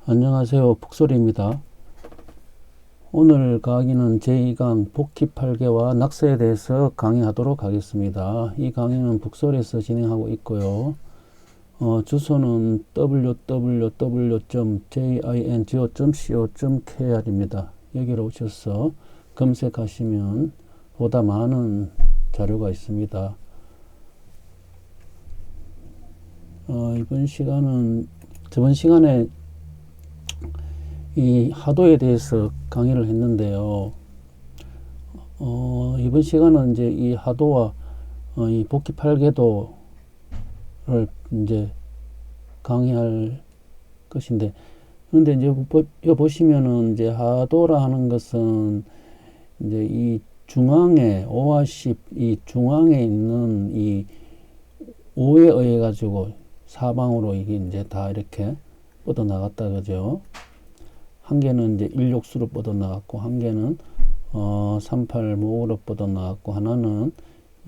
안녕하세요. 북소리입니다. 오늘 강의는 제2강 복귀 8개와 낙서에 대해서 강의하도록 하겠습니다. 이 강의는 북소리에서 진행하고 있고요. 주소는 www.jingo.co.kr입니다. 여기로 오셔서 검색하시면 보다 많은 자료가 있습니다. 이번 시간은 저번 시간에 이 하도에 대해서 강의를 했는데요. 이번 시간은 이제 이 하도와 이 복귀 8계도를 이제 강의할 것인데, 그런데 이제 여기 보시면은 이제 하도라 하는 것은 이제 이 중앙에 5와 10, 이 중앙에 있는 이 5에 의해 가지고 사방으로 이게 이제 다 이렇게 뻗어 나갔다 그죠? 한 개는 이제 일욕수로 뻗어 나갔고, 한 개는 38목으로 뻗어 나갔고, 하나는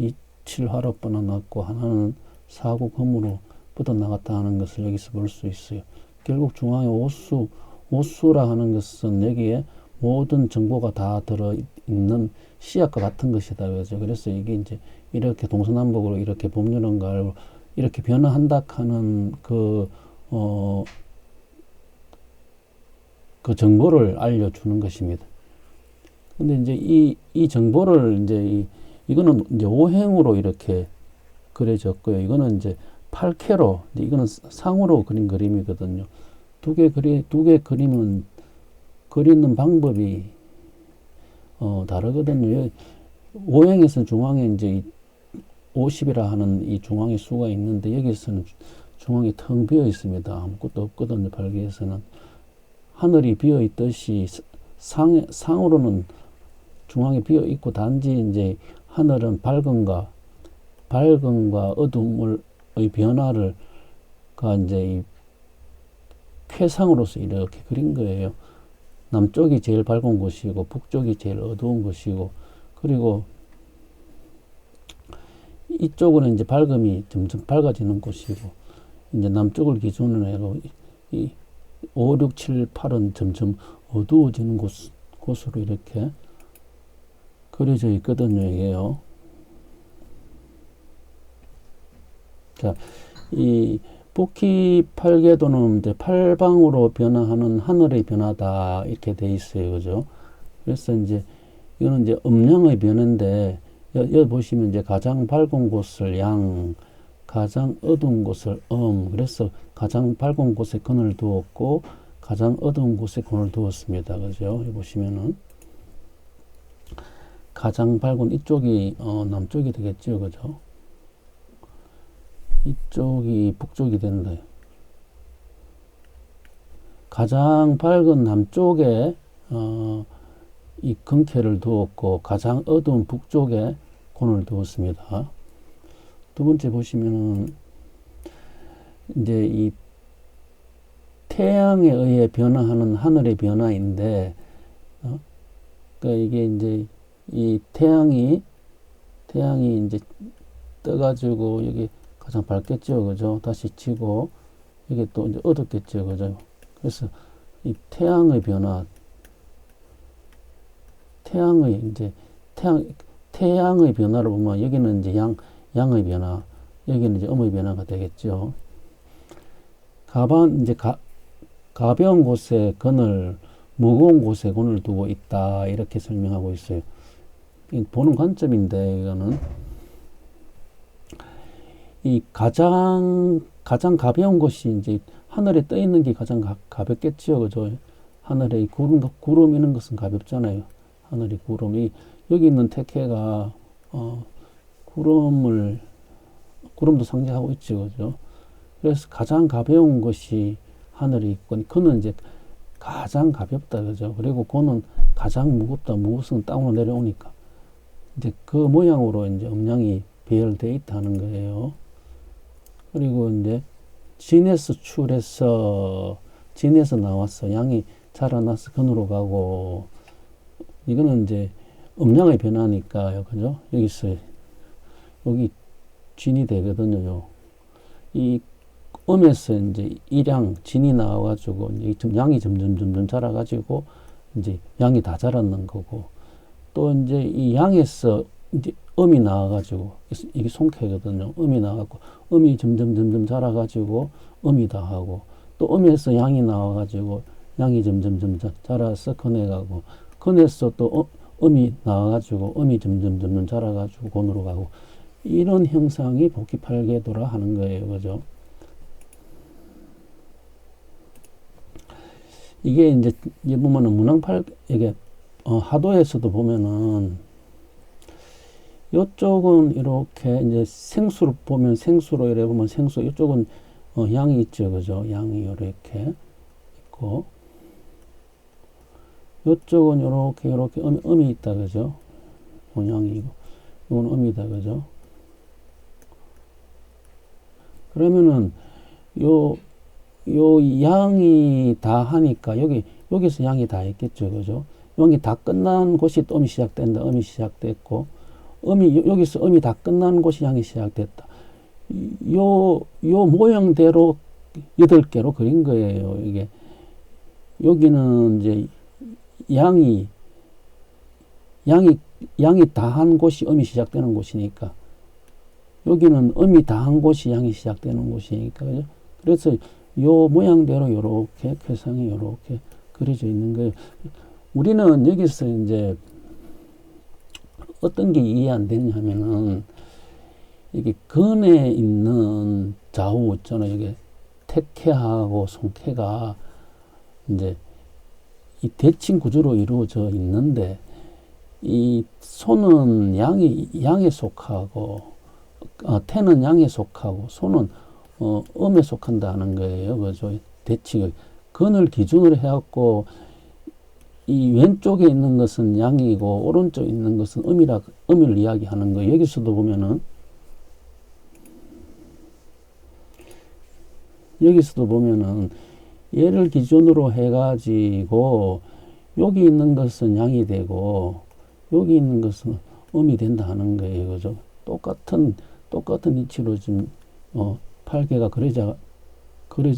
27화로 뻗어 나갔고, 하나는 49금으로 뻗어 나갔다 하는 것을 여기서 볼 수 있어요. 결국 중앙에 오수라 하는 것은 여기에 모든 정보가 다 들어있는 씨앗과 같은 것이다 그죠. 그래서 이게 이제 이렇게 동서남북으로 이렇게 봄여름가을 이렇게 변화한다 하는 그 정보를 알려주는 것입니다. 근데 이제 이 정보를 이거는 이제 오행으로 이렇게 그려졌고요. 이거는 이제 8K로, 이거는 상으로 그린 그림이거든요. 두 개 그림은 그리는 방법이, 다르거든요. 오행에서는 중앙에 이제 50이라 하는 이 중앙의 수가 있는데, 여기서는 중앙이 텅 비어 있습니다. 아무것도 없거든요. 발기에서는. 하늘이 비어 있듯이 상으로는 중앙에 비어 있고, 단지 이제 하늘은 밝음과 어둠의 변화를 이제 이 쾌상으로서 이렇게 그린 거예요. 남쪽이 제일 밝은 곳이고 북쪽이 제일 어두운 곳이고, 그리고 이쪽은 이제 밝음이 점점 밝아지는 곳이고, 이제 남쪽을 기준으로 해서 이 5, 6, 7, 8은 점점 어두워지는 곳으로 이렇게 그려져 있거든요, 이게요. 자, 이 복귀 8계도는 이제 팔방으로 변화하는 하늘의 변화다, 이렇게 돼 있어요, 그죠? 그래서 이제 이거는 이제 음양의 변화인데, 여기 보시면 이제 가장 밝은 곳을 양, 가장 어두운 곳을 그래서 가장 밝은 곳에 근을 두었고, 가장 어두운 곳에 근을 두었습니다. 그죠? 여기 보시면은, 가장 밝은 이쪽이, 남쪽이 되겠죠. 그죠? 이쪽이 북쪽이 된다. 가장 밝은 남쪽에, 이 근캐를 두었고, 가장 어두운 북쪽에 근을 두었습니다. 두 번째 보시면은, 이제 이 태양에 의해 변화하는 하늘의 변화인데, 그러니까 이게 이제 이 태양이 이제 떠가지고 여기 가장 밝겠죠, 그죠? 다시 지고 이게 또 이제 어둡겠죠, 그죠? 그래서 이 태양의 변화, 태양의 변화를 보면 여기는 이제 양의 변화, 여기는 이제 음의 변화가 되겠죠. 이제 가벼운 곳에 근을, 무거운 곳에 근을 두고 있다, 이렇게 설명하고 있어요. 보는 관점인데, 이거는 이 가장 가벼운 곳이 이제 하늘에 떠 있는 게 가장 가볍겠죠, 그죠? 하늘에 구름 이런 것은 가볍잖아요. 하늘이 구름이, 여기 있는 태케가 구름도 상징하고 있죠, 그죠? 그래서 가장 가벼운 것이 하늘이 있고, 그는 이제 가장 가볍다, 그죠? 그리고 그는 가장 무겁다, 무거운 땅으로 내려오니까 이제 그 모양으로 이제 음양이 배열되어 있다는 거예요. 그리고 이제 진에서 출해서, 진에서 나왔어, 양이 자라나서 근으로 가고, 이거는 이제 음양의 변화니까요, 그죠? 여기 진이 되거든요. 이 음에서 이제 일양, 진이 나와가지고, 이제 양이 점점 자라가지고, 이제 양이 다 자랐는 거고, 또 이제 이 양에서 이제 음이 나와가지고, 이게 송쾌거든요. 음이 나와갖고, 음이 점점 자라가지고, 음이 다 하고, 또 음에서 양이 나와가지고, 양이 점점 자라서 건해가고, 건해서 또 음이 나와가지고, 음이 점점 자라가지고, 곤으로 가고, 이런 형상이 복귀팔계도라 하는 거예요. 그죠? 이게 이제 보면은 문항팔, 이게, 하도에서도 보면은, 요쪽은 이렇게 이제 생수로 보면 생수로 이래 보면 생수, 이쪽은 양이 있죠. 그죠? 양이 이렇게 있고, 요쪽은 이렇게 음이 있다. 그죠? 양이고, 이건 음이다. 그죠? 그러면은 요 양이 다 하니까 여기서 양이 다 했겠죠. 그죠? 양이 다 끝난 곳이 또 음이 시작된다. 음이 시작됐고, 여기서 음이 다 끝난 곳이 양이 시작됐다. 요 모형대로 8개로 그린 거예요. 이게. 여기는 이제 양이 다 한 곳이 음이 시작되는 곳이니까, 여기는 음이 다 한 곳이 양이 시작되는 곳이니까, 그죠? 그래서 요 모양대로 요렇게 쾌상이 요렇게 그려져 있는 거예요. 우리는 여기서 이제 어떤 게 이해 안 되냐면은, 이게 근에 있는 좌우 있잖아요. 이게 태캐하고 송캐가 이제 이 대칭 구조로 이루어져 있는데, 이 소는 양에 속하고, 태는 양에 속하고, 소는 음에 속한다는 거예요. 그죠? 대칭을. 근을 기준으로 해갖고, 이 왼쪽에 있는 것은 양이고, 오른쪽에 있는 것은 음을 이야기하는 거예요. 여기서도 보면은, 얘를 기준으로 해가지고, 여기 있는 것은 양이 되고, 여기 있는 것은 음이 된다 하는 거예요. 그죠? 똑같은 위치로 지금, 팔계가 그려져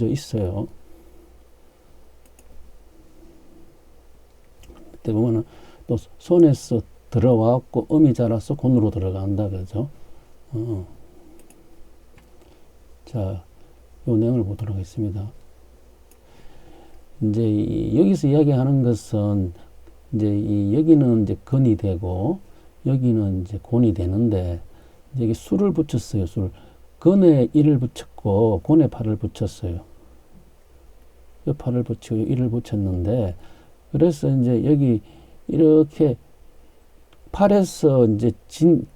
있어요. 그때 보면은 또 손에서 들어와갖고 음이 자라서 곤으로 들어간다. 그죠? 자, 요 내용을 보도록 하겠습니다. 이제 여기서 이야기하는 것은 이제 여기는 이제 근이 되고 여기는 이제 곤이 되는데, 이제 여기 수를 붙였어요. 근에 1을 붙였고 곤에 8을 붙였어요. 요 8을 붙이고 1을 붙였는데, 그래서 이제 여기 이렇게 8에서 이제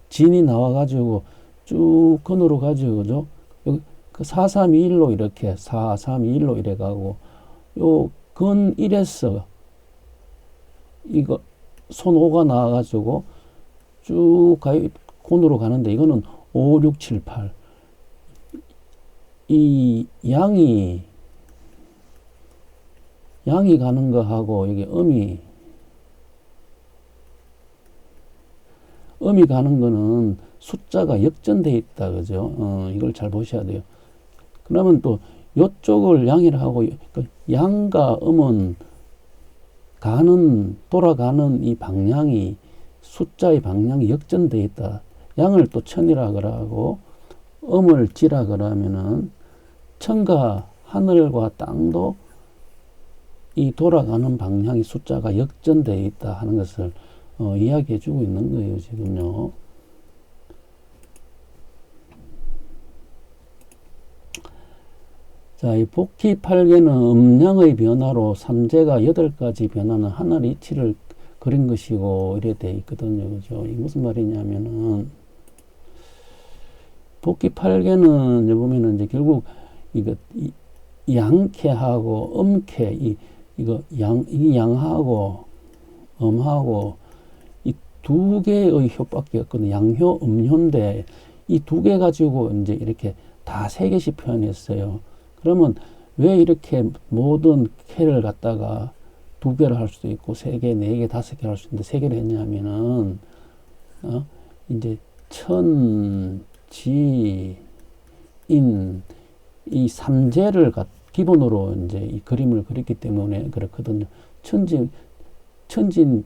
진이 나와가지고 쭉 근으로 가지고, 그죠? 여기 그 4, 3, 2, 1로 이렇게 4, 3, 2, 1로 이래 가고, 요 근 1에서 이거 손 5가 나와가지고 쭉 곤으로 가는데, 이거는 5, 6, 7, 8. 이 양이 가는 거하고 여기 음이 가는 거는 숫자가 역전되어 있다. 그죠? 이걸 잘 보셔야 돼요. 그러면 또 요쪽을 양이라 하고, 양과 음은 돌아가는 이 방향이, 숫자의 방향이 역전되어 있다. 양을 또 천이라 그러고, 음을 지라 그러면은, 천과 하늘과 땅도 이 돌아가는 방향이 숫자가 역전되어 있다 하는 것을 이야기해 주고 있는 거예요, 지금요. 자, 이 복희팔계는 음양의 변화로 삼재가 8가지 변화는 하나의 이치를 그린 것이고, 이래 돼 있거든요. 그죠? 이 무슨 말이냐면은, 복희팔계는 보면은 이제 결국 이거 양캐하고 음캐, 이거 양하고 음하고 이 두 개의 효밖에 없거든요. 양효, 음효인데 이 두 개 가지고 이제 이렇게 다 3개씩 표현했어요. 그러면 왜 이렇게 모든 캐를 갖다가 2개를 할 수도 있고 3개, 4개, 5개 할 수 있는데 3개를 했냐면은, 이제 천, 지, 인, 이 삼재를 기본으로 이제 이 그림을 그렸기 때문에 그렇거든요. 천진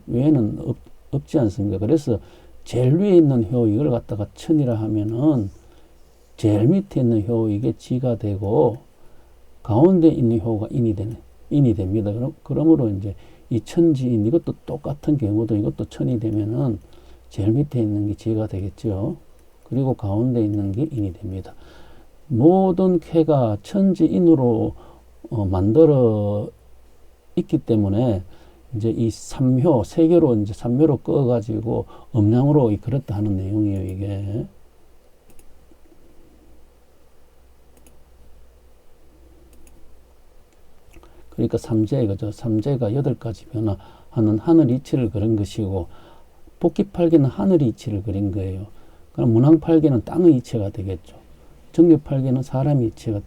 외에는 없지 않습니까? 그래서 제일 위에 있는 효 이걸 갖다가 천이라 하면은 제일 밑에 있는 효 이게 지가 되고 가운데 있는 효가 인이 됩니다. 그러므로 이제 이 천지인 이것도 똑같은 경우도 이것도 천이 되면은 제일 밑에 있는 게 지가 되겠죠. 그리고 가운데 있는 게 인이 됩니다. 모든 쾌가 천지인으로 만들어 있기 때문에 이제 이 삼효, 세 개로 이제 삼효로 꺼가지고 음양으로 그렇다 하는 내용이에요, 이게. 그러니까 삼재, 그죠? 삼재가 8가지 변화하는 하늘 이치를 그린 것이고, 복기팔계는 하늘 이치를 그린 거예요. 그럼 문왕팔계는 땅의 이치가 되겠죠. 정립팔계는 사람의 이치가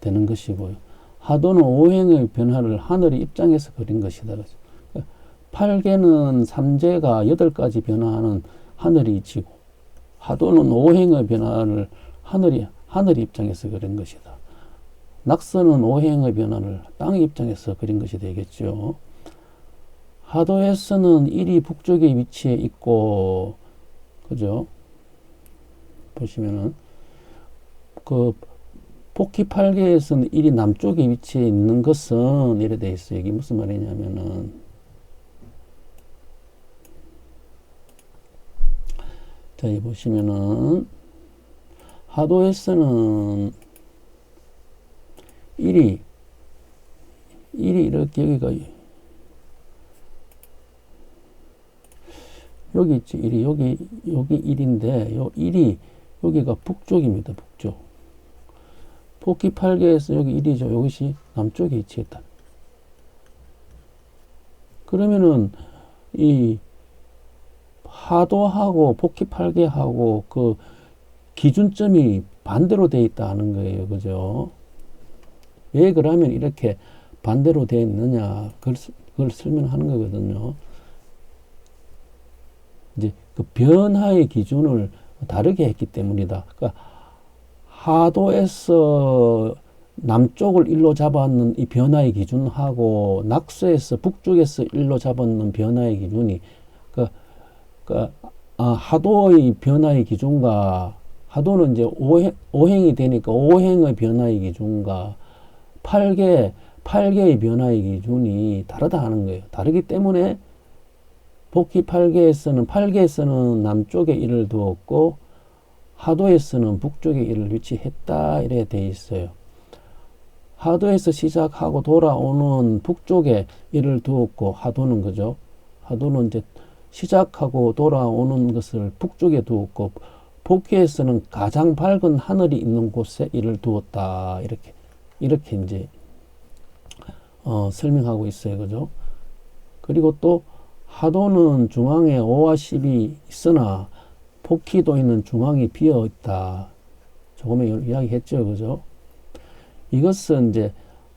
되는 것이고요. 하도는 오행의 변화를 하늘의 입장에서 그린 것이다. 팔계는 삼재가 8가지 변화하는 하늘의 이치고, 하도는 오행의 변화를 하늘의 입장에서 그린 것이다. 낙서는 오행의 변화를 땅의 입장에서 그린 것이 되겠죠. 하도에서는 일이 북쪽에 위치해 있고, 그죠? 보시면은, 복희팔계에서는 일이 남쪽에 위치해 있는 것은, 이래 돼 있어요. 이게 무슨 말이냐면은, 자, 여기 보시면은, 하도에서는 일이 이렇게 여기 있지. 여기 1인데, 요 1이, 여기가 북쪽입니다. 북쪽. 복희팔계에서 여기 1이죠. 이것이 남쪽에 위치했다. 그러면은, 이, 하도하고 복희팔계하고 그 기준점이 반대로 돼 있다는 거예요. 그죠? 왜 그러면 이렇게 반대로 되어 있느냐. 그걸 설명하는 거거든요. 이제 그 변화의 기준을 다르게 했기 때문이다. 그러니까 하도에서 남쪽을 일로 잡았는 이 변화의 기준하고 낙서에서 북쪽에서 일로 잡았는 변화의 기준이 하도의 변화의 기준과 하도는 이제 오행이 되니까 오행의 변화의 기준과 팔계의 변화의 기준이 다르다 하는 거예요. 다르기 때문에 팔계에서는 남쪽에 일을 두었고 하도에서는 북쪽에 일을 위치했다 이래 돼 있어요. 하도에서 시작하고 돌아오는 북쪽에 일을 두었고 하도는 그죠? 하도는 이제 시작하고 돌아오는 것을 북쪽에 두었고 복희에서는 가장 밝은 하늘이 있는 곳에 일을 두었다 이렇게 이제 설명하고 있어요. 그죠? 그리고 또 하도는 중앙에 5와 10이 있으나 복희도에는 중앙이 비어 있다. 조금 이야기했죠. 그죠? 이것은 이제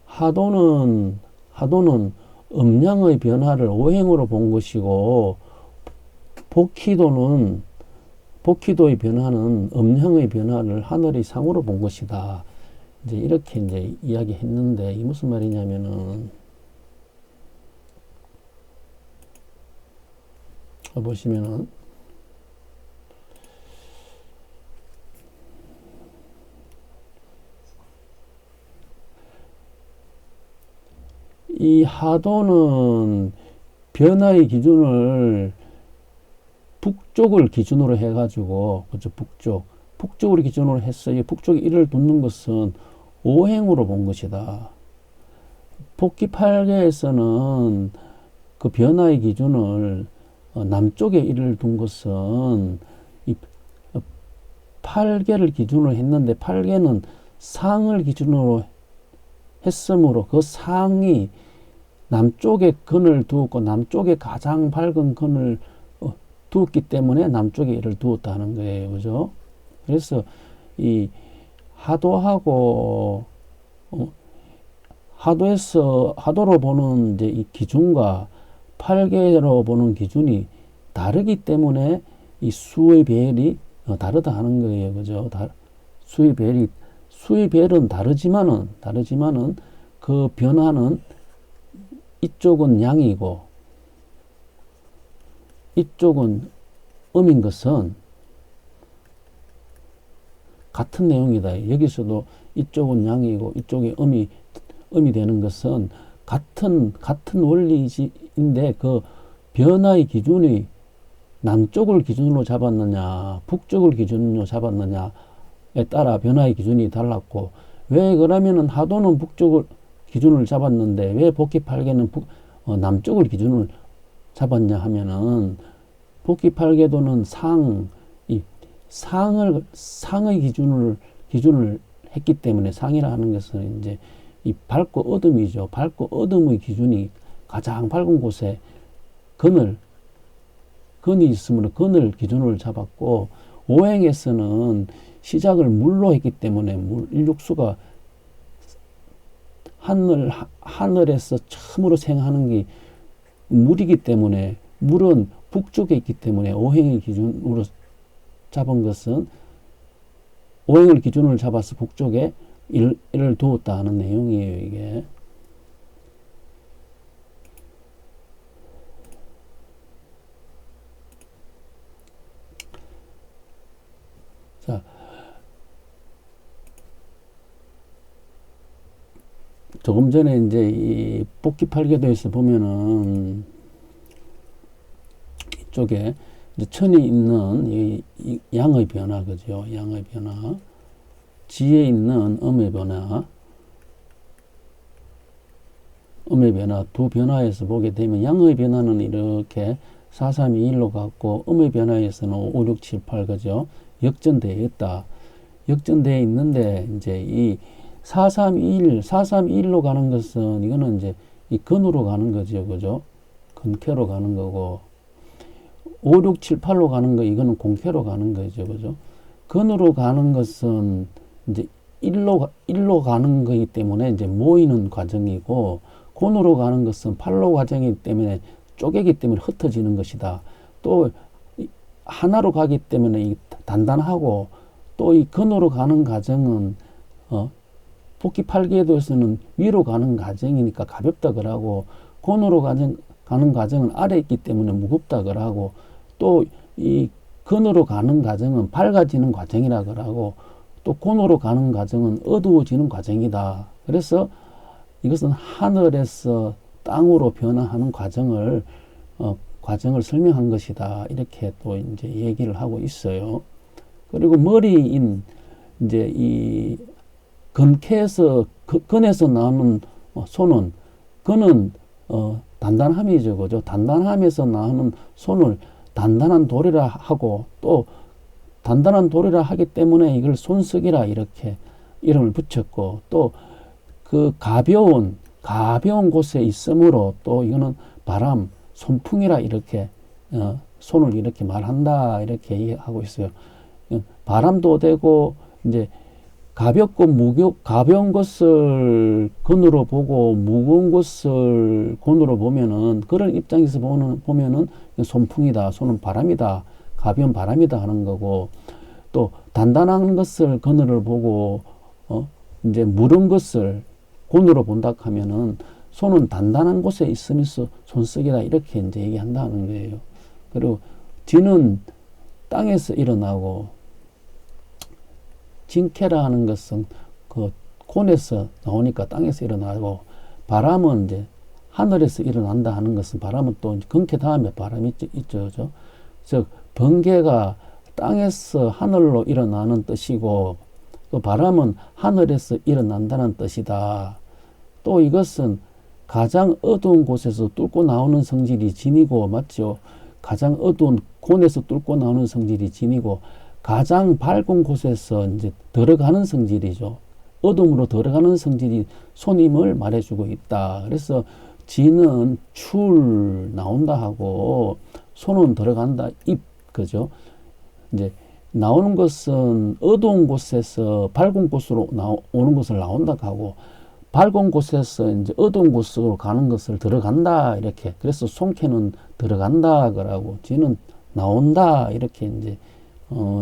하도는 음양의 변화를 오행으로 본 것이고 복희도의 변화는 음양의 변화를 하늘의 상으로 본 것이다. 이제 이렇게 이제 이야기했는데 이 무슨 말이냐면은 보시면은 이 하도는 변화의 기준을 북쪽을 기준으로 해가지고 그죠? 북쪽을 기준으로 했어요. 북쪽에 일을 둔는 것은 오행으로 본 것이다. 복희팔계에서는 그 변화의 기준을 남쪽에 일을 둔 것은 이 팔계를 기준으로 했는데 팔계는 상을 기준으로 했으므로 그 상이 남쪽에 근을 두었고 남쪽에 가장 밝은 근을 두었기 때문에 남쪽에 일을 두었다는 거예요. 그죠? 그래서 이 하도하고 하도로 보는 이제 이 기준과 팔계로 보는 기준이 다르기 때문에 이 수의 배열이 다르다 하는 거예요. 그죠? 수의 배열이 수의별은 다르지만은 그 변화는 이쪽은 양이고 이쪽은 음인 것은 같은 내용이다. 여기서도 이쪽은 양이고 이쪽이 음이 되는 것은 같은 원리인데 그 변화의 기준이 남쪽을 기준으로 잡았느냐 북쪽을 기준으로 잡았느냐에 따라 변화의 기준이 달랐고, 왜 그러면은 하도는 북쪽을 기준을 잡았는데 왜 복귀8개는 남쪽을 기준을 잡았냐 하면은, 복귀8개도는 상의 기준을 했기 때문에, 상이라 하는 것은 이제 이 밝고 어둠이죠. 밝고 어둠의 기준이 가장 밝은 곳에 근이 있으므로 근을 기준으로 잡았고, 오행에서는 시작을 물로 했기 때문에 일육수가 하늘에서 처음으로 생하는 게 물이기 때문에, 물은 북쪽에 있기 때문에 오행의 기준으로 잡은 것은, 오행을 기준으로 잡아서 북쪽에 일을 두었다 하는 내용이에요, 이게. 자, 조금 전에 이제 이 복귀8개도에서 보면은 이쪽에 이제 천이 있는 이 양의 변화, 그죠? 양의 변화. 지에 있는 음의 변화. 두 변화에서 보게 되면 양의 변화는 이렇게 4, 3, 2, 1로 갔고, 음의 변화에서는 5, 6, 7, 8, 그죠? 역전되어 있다. 역전되어 있는데, 이제 이 4, 3, 2, 1로 가는 것은, 이거는 이제 이 근으로 가는 거죠. 그죠? 근캐로 가는 거고, 5, 6, 7, 8로 가는 거, 이거는 공캐로 가는 거죠. 그죠? 근으로 가는 것은 이제 1로 가는 거기 때문에 이제 모이는 과정이고, 곤으로 가는 것은 8로 과정이기 때문에 쪼개기 때문에 흩어지는 것이다. 또 하나로 가기 때문에 이 단단하고, 또 이 근으로 가는 과정은 복귀8개도에서는 위로 가는 과정이니까 가볍다 그러고, 곤으로 가는 과정은 아래에 있기 때문에 무겁다 그러고, 또 이 근으로 가는 과정은 밝아지는 과정이라 그러고, 또 곤으로 가는 과정은 어두워지는 과정이다. 그래서 이것은 하늘에서 땅으로 변화하는 과정을 설명한 것이다. 이렇게 또 이제 얘기를 하고 있어요. 그리고 머리인 이제 이 근캐에서 근에서 나오는 손은, 근은 단단함이죠. 그죠? 단단함에서 나오는 손을 단단한 돌이라 하고, 또 단단한 돌이라 하기 때문에 이걸 손석이라 이렇게 이름을 붙였고, 또 그 가벼운 곳에 있으므로, 또 이거는 바람, 손풍이라 이렇게 손을 이렇게 말한다, 이렇게 얘기하고 있어요. 바람도 되고, 이제 가벼운 것을 근으로 보고 무거운 것을 곤으로 보면은, 그런 입장에서 보면은 손풍이다, 손은 바람이다, 가벼운 바람이다 하는 거고, 또 단단한 것을 근으로 보고 이제 무른 것을 곤으로 본다 하면은 손은 단단한 곳에 있으면서 손쓰기다, 이렇게 이제 얘기한다는 거예요. 그리고 지는 땅에서 일어나고, 진캐라 하는 것은 그 곤에서 나오니까 땅에서 일어나고, 바람은 이제 하늘에서 일어난다 하는 것은, 바람은 또 근캐 다음에 바람이 있죠. 즉 번개가 땅에서 하늘로 일어나는 뜻이고, 또 바람은 하늘에서 일어난다는 뜻이다. 또 이것은 가장 어두운 곳에서 뚫고 나오는 성질이 진이고, 맞죠? 가장 어두운 곤에서 뚫고 나오는 성질이 진이고, 가장 밝은 곳에서 이제 들어가는 성질이죠. 어둠으로 들어가는 성질이 손임을 말해주고 있다. 그래서 진은 출 나온다 하고, 손은 들어간다, 입, 그죠? 이제 나오는 것은 어두운 곳에서 밝은 곳으로 오는 것을 나온다 하고, 밝은 곳에서 이제 어두운 곳으로 가는 것을 들어간다, 이렇게. 그래서 손캐는 들어간다 그러고, 진은 나온다, 이렇게 이제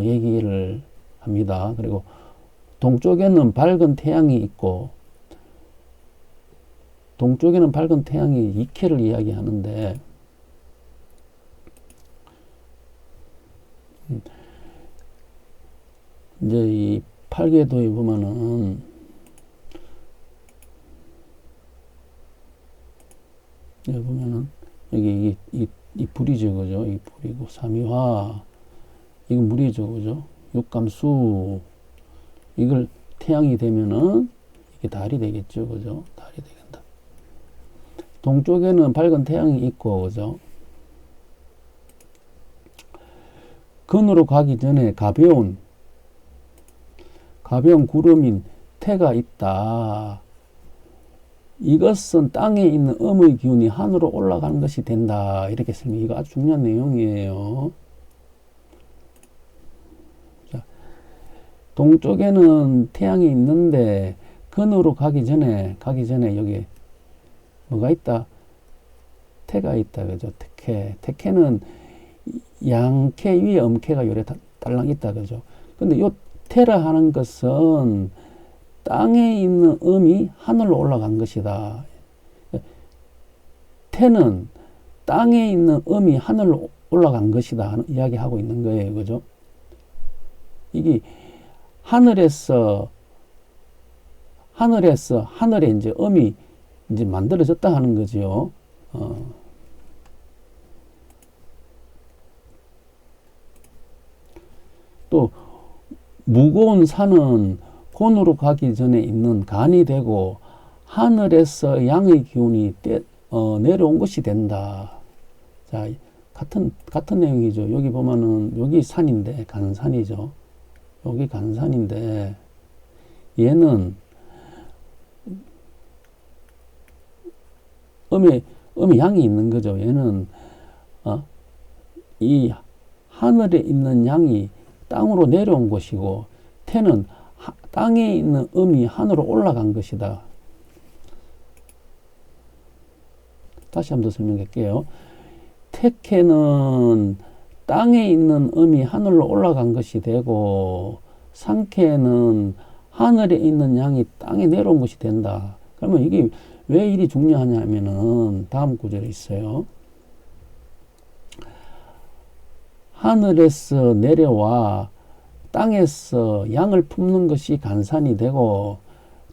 얘기를 합니다. 그리고 동쪽에는 밝은 태양이 있고, 동쪽에는 밝은 태양이 이케를 이야기하는데, 이제 이 팔계도에 보면은, 여기 보면은, 여기 이 불이죠, 그죠? 이 불이고, 삼위화, 이건 물이죠, 그죠? 육감수, 이걸 태양이 되면은, 이게 달이 되겠죠, 그죠? 달이 되겠다. 동쪽에는 밝은 태양이 있고, 그죠? 근으로 가기 전에 가벼운 구름인 태가 있다. 이것은 땅에 있는 음의 기운이 하늘로 올라가는 것이 된다. 이렇게 설명. 이거 아주 중요한 내용이에요. 자, 동쪽에는 태양이 있는데 근으로 가기 전에 여기 뭐가 있다? 태가 있다. 그죠? 태케는 양캐 위에 음캐가 요래 딸랑 있다. 그죠? 근데 요 태라 하는 것은 땅에 있는 음이 하늘로 올라간 것이다. 태는 땅에 있는 음이 하늘로 올라간 것이다 하는 이야기하고 있는 거예요. 그죠? 이게 하늘에 이제 음이 이제 만들어졌다 하는 거죠. 또 무거운 산은 곤으로 가기 전에 있는 간이 되고 하늘에서 양의 기운이 내려온 것이 된다. 자, 같은 내용이죠. 여기 보면은 여기 산인데 간산이죠. 여기 간산인데 얘는 음의 양이 있는 거죠. 얘는 이 하늘에 있는 양이 땅으로 내려온 것이고 태는 땅에 있는 음이 하늘로 올라간 것이다. 다시 한번 더 설명할게요. 태케는 땅에 있는 음이 하늘로 올라간 것이 되고 상케는 하늘에 있는 양이 땅에 내려온 것이 된다. 그러면 이게 왜 일이 중요하냐면은 다음 구절에 있어요. 하늘에서 내려와 땅에서 양을 품는 것이 간산이 되고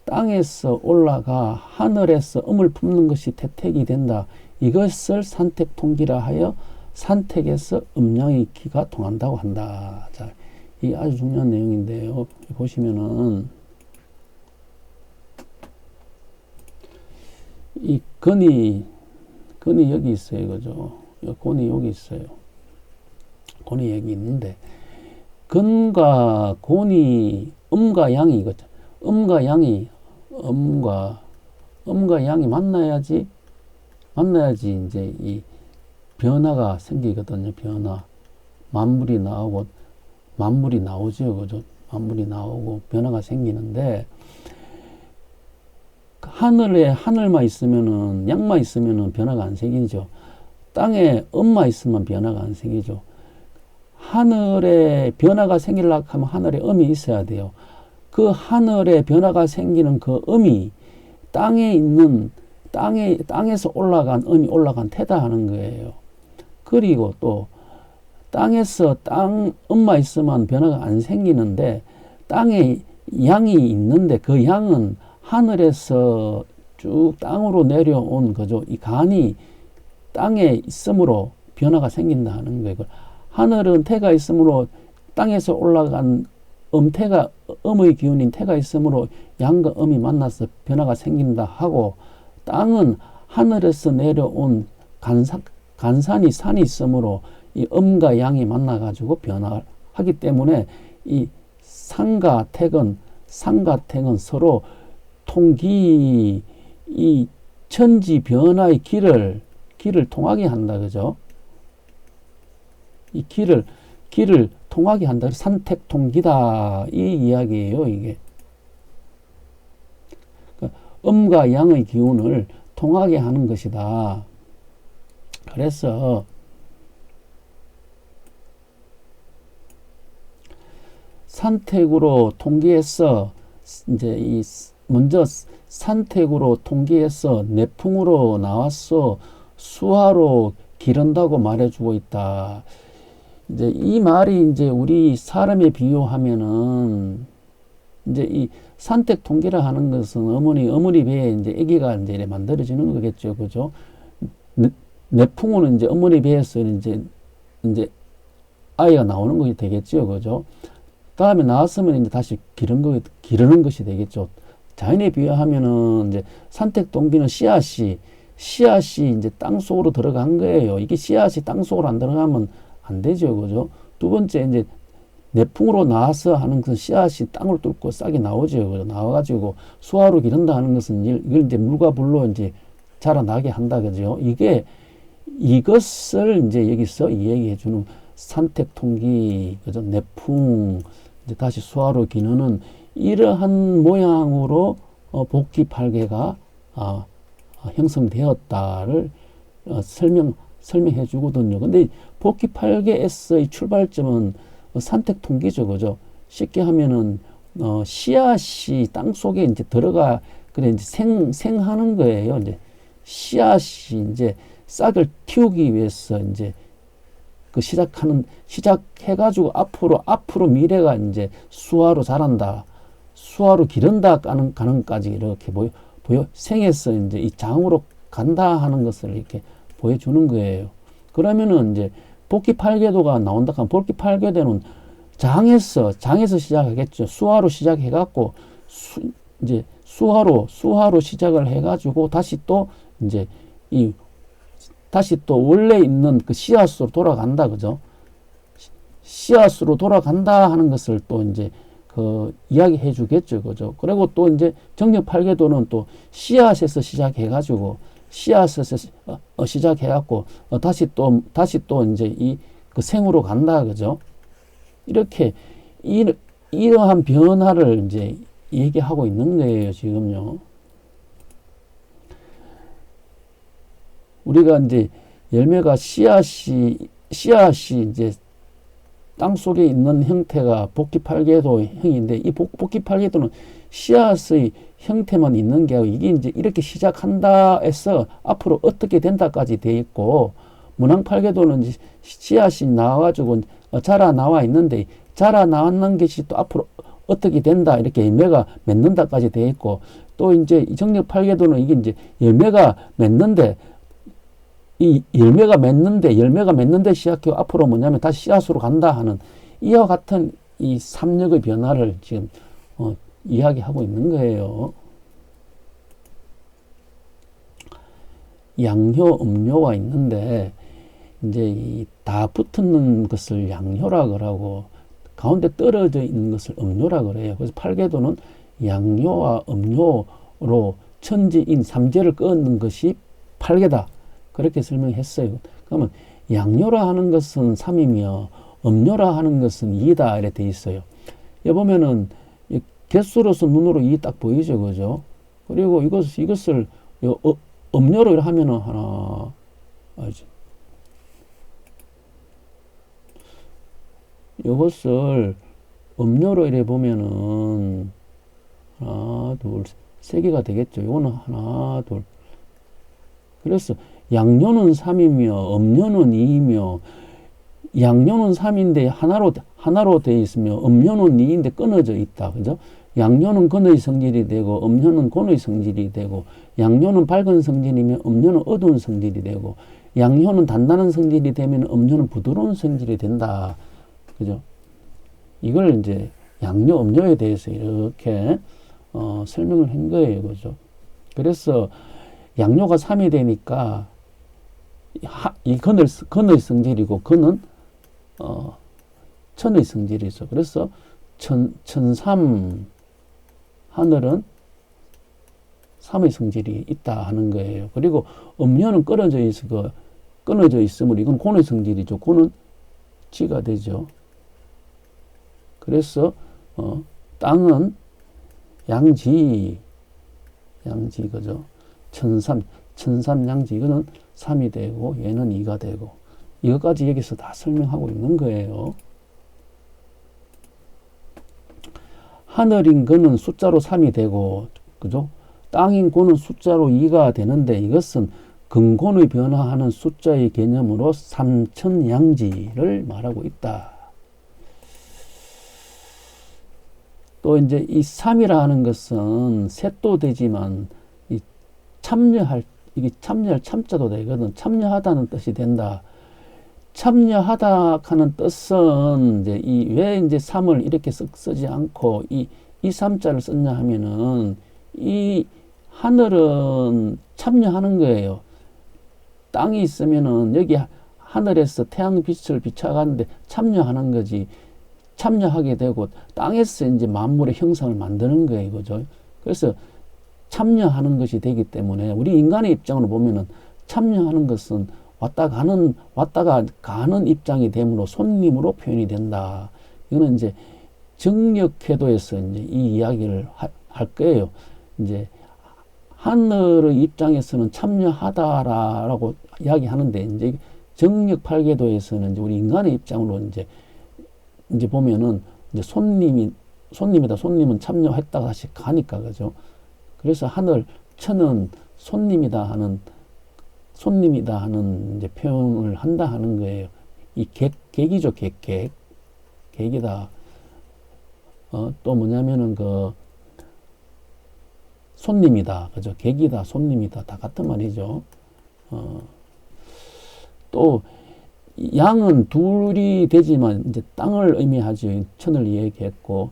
땅에서 올라가 하늘에서 음을 품는 것이 태택이 된다. 이것을 산택통기라 하여 산택에서 음양의 기가 통한다고 한다. 자, 이 아주 중요한 내용인데요. 보시면은 이 건이 여기 있어요. 그죠? 곤이 여기 있어요. 곤이 여기 있는데 근과 곤이 음과 양이 이거죠. 음과 양이 만나야지 이제 이 변화가 생기거든요. 변화. 만물이 나오죠. 그죠? 만물이 나오고 변화가 생기는데 하늘만 있으면은 양만 있으면은 변화가 안 생기죠. 땅에 음만 있으면 변화가 안 생기죠. 하늘에 변화가 생기려고 하면 하늘에 음이 있어야 돼요. 그 하늘에 변화가 생기는 그 음이 땅에서 올라간 음이 올라간 태다 하는 거예요. 그리고 또 땅에서 음만 있으면 변화가 안 생기는데 땅에 양이 있는데 그 양은 하늘에서 쭉 땅으로 내려온 거죠. 이 간이 땅에 있으므로 변화가 생긴다 하는 거예요. 하늘은 태가 있으므로 땅에서 올라간 음의 기운인 태가 있으므로 양과 음이 만나서 변화가 생긴다 하고 땅은 하늘에서 내려온 간산이 산이 있으므로 이 음과 양이 만나가지고 변화하기 때문에 이 상과 택은 서로 통기 이 천지 변화의 길을 통하게 한다. 그죠? 이 길을 통하게 한다. 산택통기다. 이 이야기예요, 이게. 그러니까 음과 양의 기운을 통하게 하는 것이다. 그래서 산택으로 통기해서 이제 이 먼저 산택으로 통기해서 내풍으로 나왔어 수화로 기른다고 말해주고 있다. 이제 이 말이 이제 우리 사람에 비유하면은 이제 이 산택 통기라 하는 것은 어머니 배에 이제 아기가 이제 만들어지는 거겠죠, 그죠? 내풍으로 이제 어머니 배에서 이제 아이가 나오는 것이 되겠죠, 그죠? 다음에 나왔으면 이제 다시 기르는 것이 되겠죠. 자연에 비유하면은 이제 산택 동기는 씨앗이 이제 땅 속으로 들어간 거예요. 이게 씨앗이 땅 속으로 안 들어가면 안 되죠, 그죠? 두 번째 이제 내풍으로 나와서 하는 그 씨앗이 땅을 뚫고 싹이 나오죠, 그죠? 나와가지고 수화로 기른다 하는 것은 이걸 이제 물과 불로 이제 자라나게 한다, 그죠? 이것을 이제 여기서 이야기해 주는 산택 통기, 그죠? 내풍, 이제 다시 수화로 기르는 이러한 모양으로 복귀팔계가 형성되었다를 설명해 주거든요. 근데 복귀팔계에서의 출발점은 산택 통기죠, 그죠? 쉽게 하면은 씨앗이 땅 속에 이제 들어가 그래 이제 생하는 거예요. 이제 씨앗이 이제 싹을 틔우기 위해서 이제 그 시작해가지고 앞으로 미래가 이제 수화로 자란다, 수화로 기른다 가는까지 이렇게 보여 생에서 이제 이 장으로 간다 하는 것을 이렇게 보여주는 거예요. 그러면은 이제 복귀팔계도가 나온다 하면 복귀팔계도는 장에서 시작하겠죠. 수화로 시작해갖고 이제 수화로 시작을 해가지고 다시 또 원래 있는 그 씨앗으로 돌아간다, 그죠? 씨앗으로 돌아간다 하는 것을 또 이제 그 이야기해 주겠죠, 그죠? 그리고 또 이제 정력팔계도는 또 씨앗에서 시작해가지고 씨앗에서 시작해갖고 다시 또 이제 그 생으로 간다, 그죠? 이렇게 이러한 변화를 이제 얘기하고 있는 거예요, 지금요. 우리가 이제 열매가 씨앗이 이제 땅 속에 있는 형태가 복귀팔계도 형인데 이 복귀팔계도는 씨앗의 형태만 있는 게 아니고 이게 이제 이렇게 시작한다 해서 앞으로 어떻게 된다까지 돼 있고 문항팔계도는 이제 씨앗이 나와가지고 자라 나와 있는데 자라 나왔는 것이 또 앞으로 어떻게 된다 이렇게 열매가 맺는다까지 돼 있고 또 이제 정력팔계도는 이게 이제 열매가 맺는데 열매가 맺는데 시작해 앞으로 뭐냐면 다시 씨앗으로 간다 하는 이와 같은 이 삼력의 변화를 지금 이야기하고 있는 거예요. 양효, 음효가 있는데 이제 다 붙는 것을 양효라 그러고 가운데 떨어져 있는 것을 음효라 그래요. 그래서 팔계도는 양효와 음효로 천지인 삼재를 끊는 것이 팔계다. 그렇게 설명했어요. 그러면 양효라 하는 것은 3이며 음효라 하는 것은 2다 이렇게 돼 있어요. 여기 보면은 개수로서 눈으로 2 딱 보이죠, 그죠? 그리고 이것을 음효로 하면은 하나, 알지? 이것을 음료로 이래 보면은 하나, 둘, 세 개가 되겠죠. 이거는 하나, 둘. 그래서 양료는 3이며 음료는 2이며 양료는 3인데 하나로 되어 있으며 음료는 2인데 끊어져 있다. 그죠? 양료는 근의 성질이 되고 음료는 곤의 성질이 되고 양료는 밝은 성질이며 음료는 어두운 성질이 되고 양효는 단단한 성질이 되면 음료는 부드러운 성질이 된다. 그죠? 이걸 이제 양료, 음료에 대해서 이렇게 설명을 한 거예요. 그죠? 그래서 양료가 3이 되니까 이 근의 성질이고 근은 천의 성질이죠. 그래서 천삼 하늘은 3의 성질이 있다 하는 거예요. 그리고 음료는 끊어져 있으므로 이건 곤의 성질이죠. 곤은 지가 되죠. 그래서 땅은 양지 그죠? 천삼양지 이거는 3이 되고 얘는 2가 되고 이것까지 여기서 다 설명하고 있는 거예요. 하늘인 거는 숫자로 3이 되고, 그죠? 땅인 고는 숫자로 2가 되는데 이것은 근곤의 변화하는 숫자의 개념으로 삼천양지를 말하고 있다. 또 이제 이 3이라 하는 것은 셋도 되지만 이 이게 참여할 참자도 되거든. 참여하다는 뜻이 된다. 참여하다 하는 뜻은 이제 왜 이제 3을 이렇게 쓰지 않고 이 3자를 썼냐 하면은 이 하늘은 참여하는 거예요. 땅이 있으면은 여기 하늘에서 태양 빛을 비춰가는데 참여하는 거지. 참여하게 되고 땅에서 이제 만물의 형상을 만드는 거예요. 그죠? 그래서 참여하는 것이 되기 때문에 우리 인간의 입장으로 보면은 참여하는 것은 왔다가 가는 입장이 되므로 손님으로 표현이 된다. 이거는 이제 정력회도에서 이제 이 이야기를 할 거예요. 이제 하늘의 입장에서는 참여하다라고 이야기하는데 이제 정력 팔계도에서는 이제 우리 인간의 입장으로 이제 보면은 이제 손님이다. 손님은 참여했다가 다시 가니까 그죠. 그래서 하늘 천은 손님이다 하는 이제 표현을 한다 하는 거예요. 이 객이죠. 객이다. 또 뭐냐면은 손님이다. 그죠. 객이다. 손님이다. 다 같은 말이죠. 또 양은 둘이 되지만 이제 땅을 의미하죠. 천을 얘기했고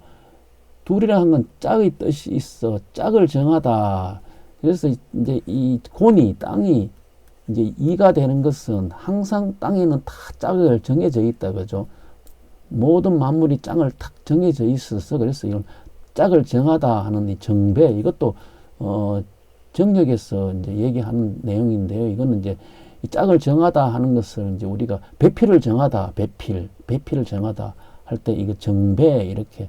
둘이라 한 건 짝의 뜻이 있어. 짝을 정하다. 그래서 이제 이 곤이 땅이 이제 이가 되는 것은 항상 땅에는 다 짝을 정해져 있다. 그죠? 모든 만물이 짝을 탁 정해져 있어서 그래서 이건 짝을 정하다 하는 이 정배 이것도 정력에서 이제 얘기하는 내용인데요. 이거는 이제 이 짝을 정하다 하는 것을 이제 우리가 배필을 정하다, 배필을 정하다 할 때 이거 정배 이렇게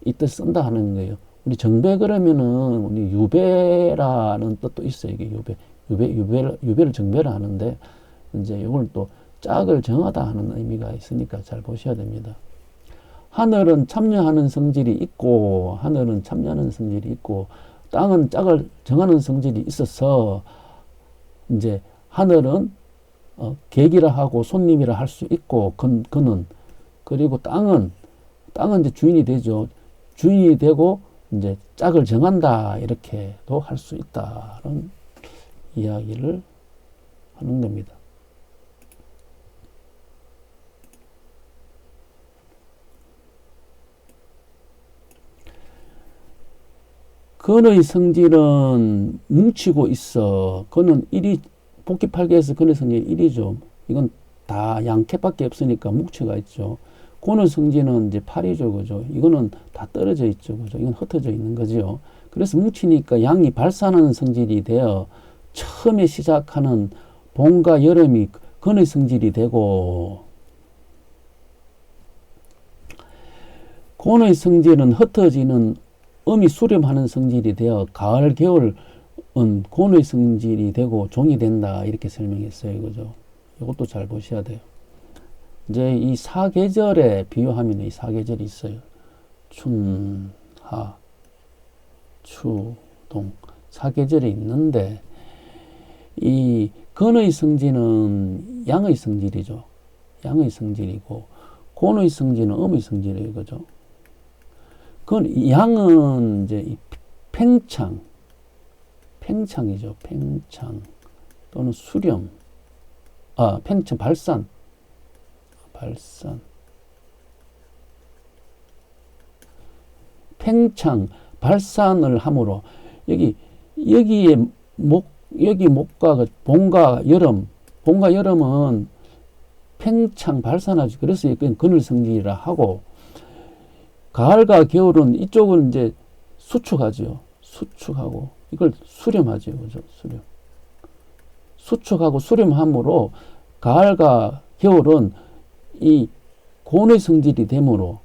이 뜻 쓴다 하는 거예요. 우리 정배 그러면은 우리 유배라는 뜻도 있어요. 이게 유배를 정배라 하는데 이제 이걸 또 짝을 정하다 하는 의미가 있으니까 잘 보셔야 됩니다. 하늘은 참여하는 성질이 있고 땅은 짝을 정하는 성질이 있어서 이제 하늘은 객이라 하고 손님이라 할 수 있고 그는 그리고 땅은 이제 주인이 되죠. 주인이 되고 이제 짝을 정한다 이렇게도 할 수 있다는 이야기를 하는 겁니다. 근의 성질은 뭉치고 있어. 근은 1이 복귀팔계에서 근의 성질이 1이죠. 이건 다 양캐밖에 없으니까 뭉치가 있죠. 고의 성질은 이제 8이죠. 그죠? 이거는 다 떨어져 있죠. 그죠? 이건 흩어져 있는 거죠. 그래서 뭉치니까 양이 발산하는 성질이 되어 처음에 시작하는 봄과 여름이 근의 성질이 되고 고의 성질은 흩어지는 음이 수렴하는 성질이 되어 가을 겨울은 고의 성질이 되고 종이 된다 이렇게 설명했어요. 그죠? 이것도 잘 보셔야 돼요. 이제 이 사계절에 비유하면 이 사계절이 있어요. 춘, 하, 추, 동 사계절이 있는데 이 근의 성질은 양의 성질이죠. 양의 성질이고 고의 성질은 음의 성질이에요. 그죠? 양은 이제 이 팽창이죠. 팽창 또는 수렴, 팽창, 발산. 팽창, 발산을 함으로 여기 목과 봄과 여름은 팽창 발산하죠. 그래서 이건 근을 성질이라 하고 가을과 겨울은 이쪽은 이제 수축하고 이걸 수렴하죠. 그죠? 수축하고 수렴함으로 가을과 겨울은 이 곤의 성질이 되므로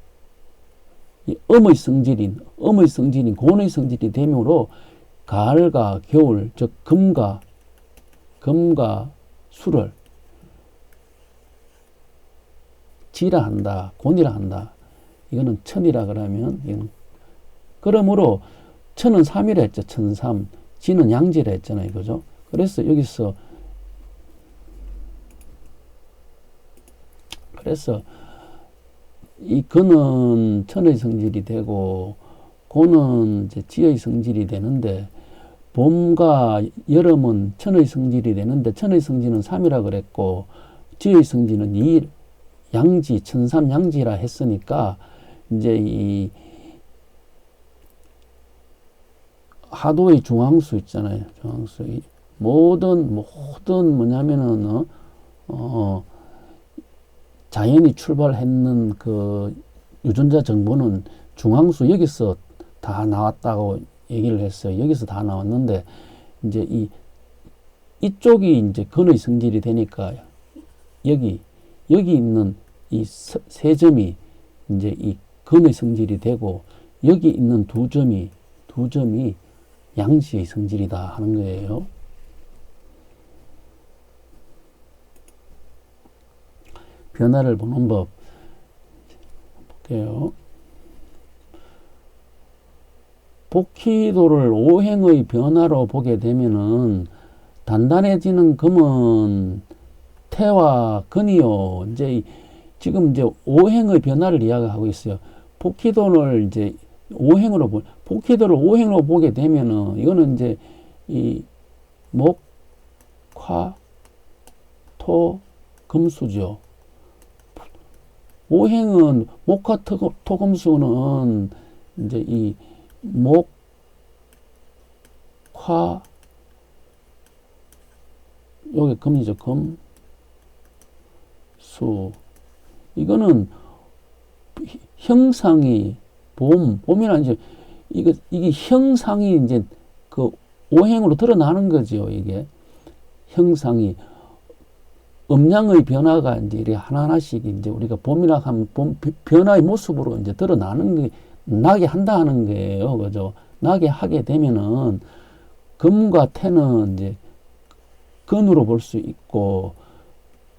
이 음의 성질인 곤의 성질이 되므로 가을과 겨울 즉 금과 수를 지라 한다, 곤이라 한다. 이거는 천이라 그러면 이건 그러므로 천은 3이라 했죠. 천삼. 지는 양지라 했잖아요. 그죠? 그래서 여기서 이 근은 천의 성질이 되고 고는 이제 지의 성질이 되는데 봄과 여름은 천의 성질이 되는데 천의 성질은 3이라 그랬고 지의 성질은 2 양지 천삼 양지라 했으니까 이제 이 하도의 중앙수 있잖아요. 중앙수 모든 뭐냐면은 자연이 출발했는 그 유전자 정보는 중앙수 여기서 다 나왔다고 얘기를 했어요. 여기서 다 나왔는데 이제 이쪽이 이제 근의 성질이 되니까 여기 있는 이 세 점이 이제 이 근의 성질이 되고 여기 있는 두 점이 양지의 성질이다 하는 거예요. 변화를 보는 법 볼게요. 복희도를 오행의 변화로 보게 되면은 단단해지는 금은 태와 근이요. 지금 오행의 변화를 이야기하고 있어요. 복희도를 복희도를 오행으로 보게 되면은 이거는 이제 이 목, 화, 토, 금수죠. 오행은 목화 토금수는 이제 이 목, 화, 요게 금이죠. 금, 수. 이거는 형상이 봄이나 이제 이게 형상이 이제 그 오행으로 드러나는 거죠. 이게 형상이 음양의 변화가 이제 이렇게 하나하나씩 이제 우리가 봄이라 하면 변화의 모습으로 이제 드러나는 게 나게 한다 하는 거예요. 그죠? 나게 하게 되면은 금과 태는 이제 근으로 볼 수 있고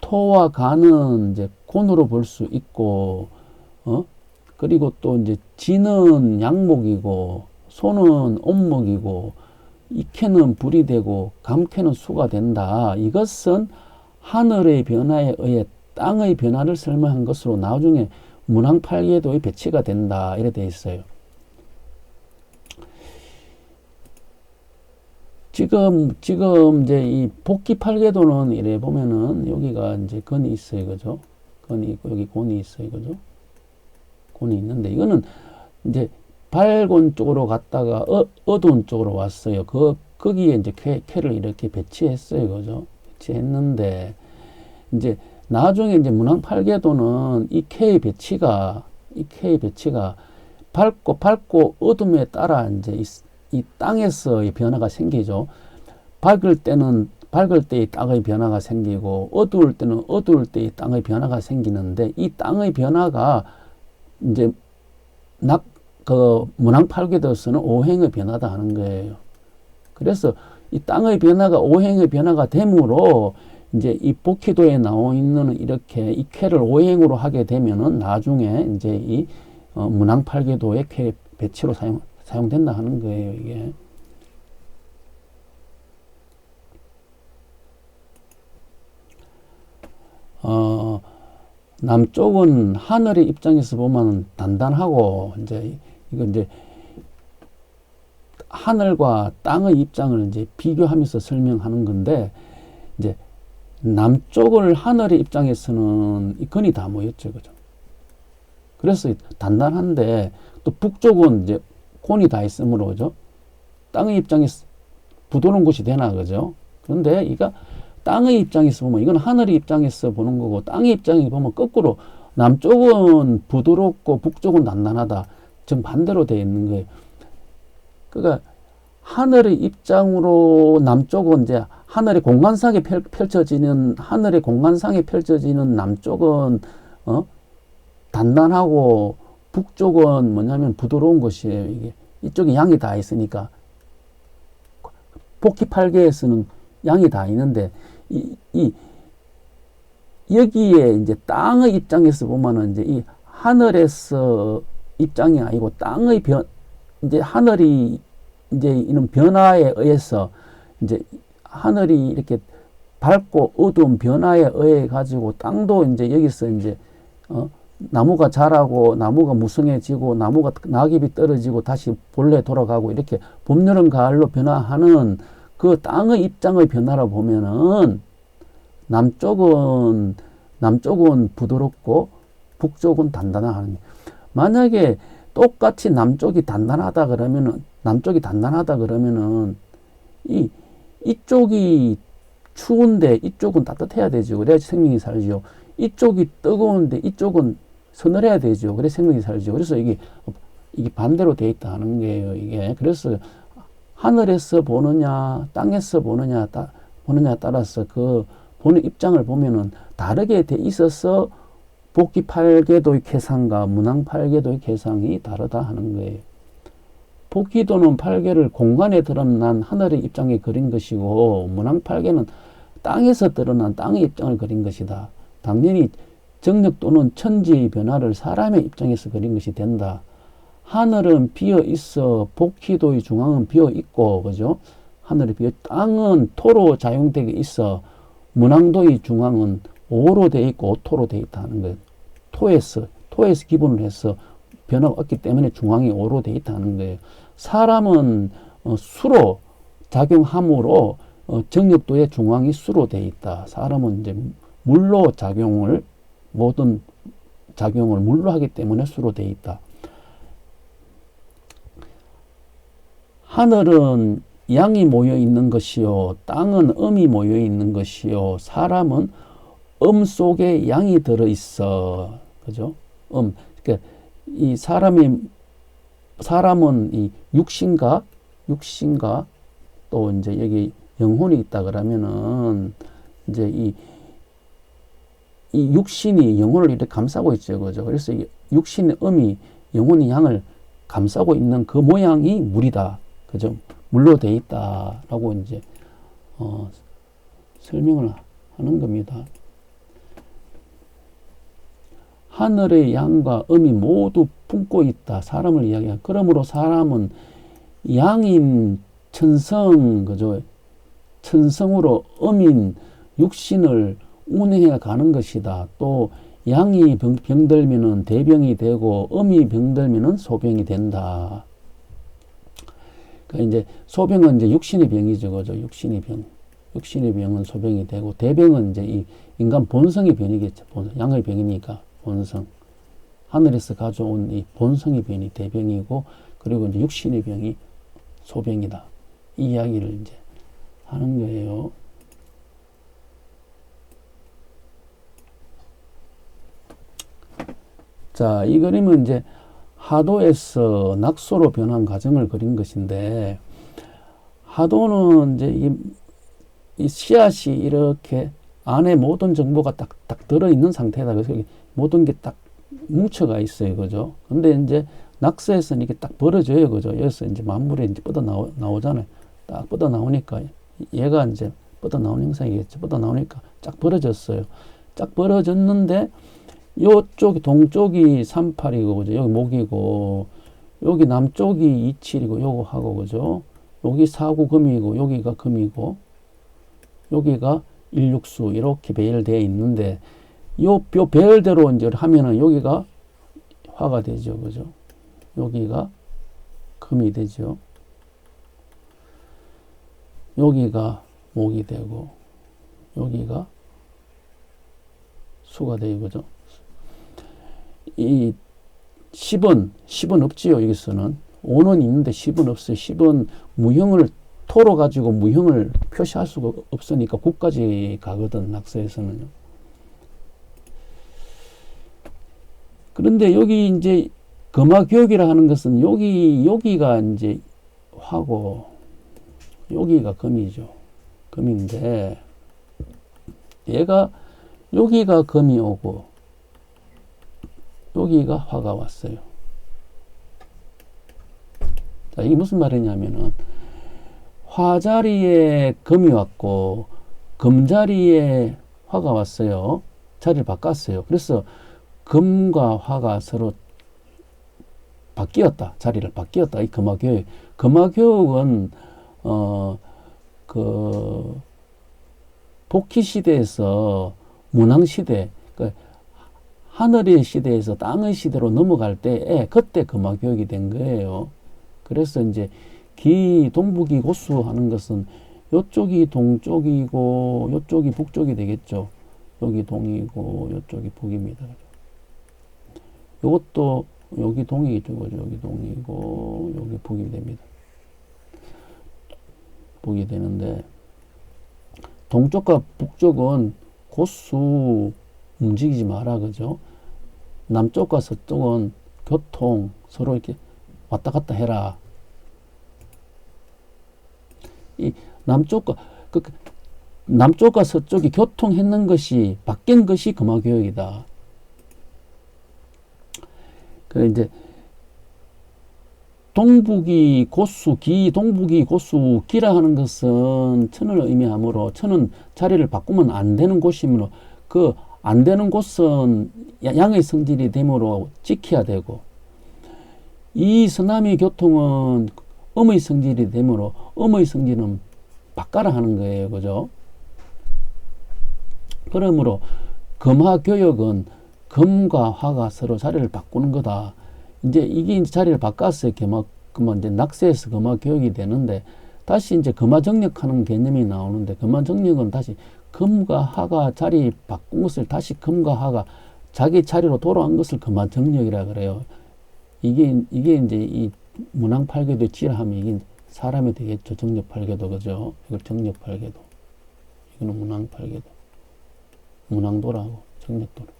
토와 간은 이제 곤으로 볼 수 있고 그리고 또 이제 지는 양목이고 소는 온목이고 이캐는 불이 되고 감캐는 수가 된다. 이것은 하늘의 변화에 의해 땅의 변화를 설명한 것으로 나중에 문항팔계도의 배치가 된다. 이래 돼 있어요. 지금 이제 이 복기팔계도는 이래 보면은 여기가 이제 근이 있어요. 그죠? 근이 있고 여기 곤이 있어요. 그죠? 곤이 있는데 이거는 이제 밝은 쪽으로 갔다가 어두운 쪽으로 왔어요. 거기에 이제 캐를 이렇게 배치했어요. 그죠? 배치했는데 이제 나중에 이제 문항팔계도는 이 캐의 배치가 밝고 어둠에 따라 이제 이 땅에서의 변화가 생기죠. 밝을 때의 땅의 변화가 생기고 어두울 때의 땅의 변화가 생기는데 이 땅의 변화가 이제 문항팔계도에서는 오행의 변화다 하는 거예요. 그래서 이 땅의 변화가 오행의 변화가 되므로 이제 이 복희도에 나와 있는 이렇게 이 캐를 오행으로 하게 되면은 나중에 이제 이 문항팔계도의 캐 배치로 사용된다 하는 거예요, 이게. 남쪽은 하늘의 입장에서 보면 단단하고, 이거 하늘과 땅의 입장을 이제 비교하면서 설명하는 건데, 이제 남쪽을 하늘의 입장에서는 이 근이 다 모였죠, 그죠? 그래서 단단한데, 또 북쪽은 이제 곤이 다 있으므로, 그죠? 땅의 입장에서 부드러운 곳이 되나, 그죠? 그런데 이거 땅의 입장에서 보면, 이건 하늘의 입장에서 보는 거고, 땅의 입장에서 보면 거꾸로 남쪽은 부드럽고 북쪽은 단단하다. 정반대로 되어 있는 거예요. 그러니까 하늘의 입장으로 남쪽은 이제 하늘의 공간상에 펼쳐지는 남쪽은 단단하고 북쪽은 뭐냐면 부드러운 것이에요. 이게 이쪽에 양이 다 있으니까 복희팔계에서는 양이 다 있는데 여기에 이제 땅의 입장에서 보면은 이제 이 하늘에서 입장이 아니고 땅의 이제 하늘이 이제 이런 변화에 의해서 이제 하늘이 이렇게 밝고 어두운 변화에 의해 가지고 땅도 이제 여기서 이제 나무가 자라고 나무가 무성해지고 나무가 낙엽이 떨어지고 다시 본래 돌아가고 이렇게 봄, 여름, 가을로 변화하는 그 땅의 입장의 변화라 보면은 남쪽은 부드럽고 북쪽은 단단한. 만약에 똑같이 남쪽이 단단하다 그러면은 이쪽이 추운데 이쪽은 따뜻해야 되죠. 그래야지 생명이 살죠. 이쪽이 뜨거운데 이쪽은 서늘해야 되죠. 그래 생명이 살죠. 그래서 이게 반대로 돼 있다 하는 거예요. 이게 그래서 하늘에서 보느냐 땅에서 보느냐 따라서 그 보는 입장을 보면은 다르게 돼 있어서 복기 8궤도의 계상과 문왕 8궤도의 계상이 다르다 하는 거예요. 복기도는 8궤를 공간에 드러난 하늘의 입장에 그린 것이고 문왕 8궤는 땅에서 드러난 땅의 입장을 그린 것이다. 당연히 정력 또는 천지의 변화를 사람의 입장에서 그린 것이 된다. 하늘은 비어 있어 복기도의 중앙은 비어 있고, 그죠? 하늘이 비어, 땅은 토로 자용되게 있어 문왕도의 중앙은 오로 되어 있고 오토로 되어 있다는 거예요. 토에서 기본을 해서 변화가 없기 때문에 중앙이 오로 되어 있다는 거예요. 사람은 수로 작용함으로 정력도의 중앙이 수로 되어 있다. 사람은 이제 물로 모든 작용을 물로 하기 때문에 수로 되어 있다. 하늘은 양이 모여 있는 것이요, 땅은 음이 모여 있는 것이요, 사람은 음 속에 양이 들어 있어. 그죠? 그러니까 이 사람은 이 육신과 또 이제 여기 영혼이 있다 그러면은 이제 이 육신이 영혼을 이렇게 감싸고 있죠. 그죠? 그래서 이 육신의 음이 영혼의 양을 감싸고 있는 그 모양이 물이다. 그죠? 물로 돼 있다라고 이제 설명을 하는 겁니다. 하늘의 양과 음이 모두 품고 있다. 사람을 이야기한. 그러므로 사람은 양인 천성, 그죠? 천성으로 음인 육신을 운행해 가는 것이다. 또 양이 병들면은 대병이 되고 음이 병들면은 소병이 된다. 그러니까 이제 소병은 이제 육신의 병이죠, 그죠? 육신의 병은 소병이 되고 대병은 이제 이 인간 본성의 병이겠죠. 양의 병이니까. 본성. 하늘에서 가져온 이 본성의 병이 대병이고, 그리고 이제 육신의 병이 소병이다. 이 이야기를 이제 하는 거예요. 자, 이 그림은 이제 하도에서 낙소로 변한 과정을 그린 것인데, 하도는 이제 이 씨앗이 이렇게 안에 모든 정보가 딱 들어있는 상태다. 그래서 모든 게 딱 뭉쳐가 있어요. 그죠? 근데 이제 낙서에서는 이게 딱 벌어져요. 그죠? 여기서 이제 만물이 이제 뻗어 나오잖아요. 딱 뻗어 나오니까 얘가 이제 뻗어 나오는 형상이겠죠. 뻗어 나오니까 쫙 벌어졌어요. 쫙 벌어졌는데 요쪽 동쪽이 38이고, 그죠? 여기 목이고, 여기 남쪽이 27이고, 요거 하고, 그죠? 여기 4구 금이고, 여기가 금이고, 여기가 일육수, 이렇게 배열되어 있는데, 요 배열대로 이제 하면은 여기가 화가 되죠. 그죠? 여기가 금이 되죠. 여기가 목이 되고, 여기가 수가 되고, 그죠? 이 10은 없지요. 여기서는 5는 있는데 10은 없어요. 10은 무형을 토로 가지고 무형을 표시할 수가 없으니까 9까지 가거든. 낙서에서는요. 그런데 여기 이제 금화교육이라 하는 것은 여기가 이제 화고 여기가 금이죠. 금인데 얘가 여기가 금이 오고 여기가 화가 왔어요. 자, 이게 무슨 말이냐면은 화 자리에 금이 왔고 금 자리에 화가 왔어요. 자리를 바꿨어요. 그래서 금과 화가 서로 바뀌었다. 자리를 바뀌었다. 이 금화교육. 금화교육은, 그, 복희시대에서 문왕시대, 그 하늘의 시대에서 땅의 시대로 넘어갈 때에 그때 금화교육이 된 거예요. 그래서 이제 동북이 고수 하는 것은 요쪽이 동쪽이고 요쪽이 북쪽이 되겠죠. 여기 동이고 요쪽이 북입니다. 요것도 여기 동이겠죠. 여기 동이고 여기 북이 됩니다. 북이 되는데 동쪽과 북쪽은 고수 움직이지 마라 그죠? 남쪽과 서쪽은 교통 서로 이렇게 왔다 갔다 해라. 이 남쪽과 서쪽이 교통했는 것이 바뀐 것이 금화교육이다. 그 이제 동북이 고수 기라 하는 것은 천을 의미하므로 천은 자리를 바꾸면 안 되는 곳이므로 그 안 되는 곳은 양의 성질이 되므로 지켜야 되고 이 서남의 교통은 음의 성질이 되므로 음의 성질은 바꿔라 하는 거예요. 그죠? 그러므로 금화교역은 금과 화가 서로 자리를 바꾸는 거다. 이제 이게 자리를 바꿨어요. 금화 이제 낙세에서 금화교역이 되는데 다시 이제 금화정력하는 개념이 나오는데 금화정력은 다시 금과 화가 자리 바꾼 것을 다시 금과 화가 자기 자리로 돌아온 것을 금화정력이라 그래요. 이게 이제 이 문왕팔계도 지라하면 이게 사람이 되겠죠. 정력팔계도 그죠? 이걸 정력팔계도. 이거는 문왕팔계도. 문왕도라고 정력도라.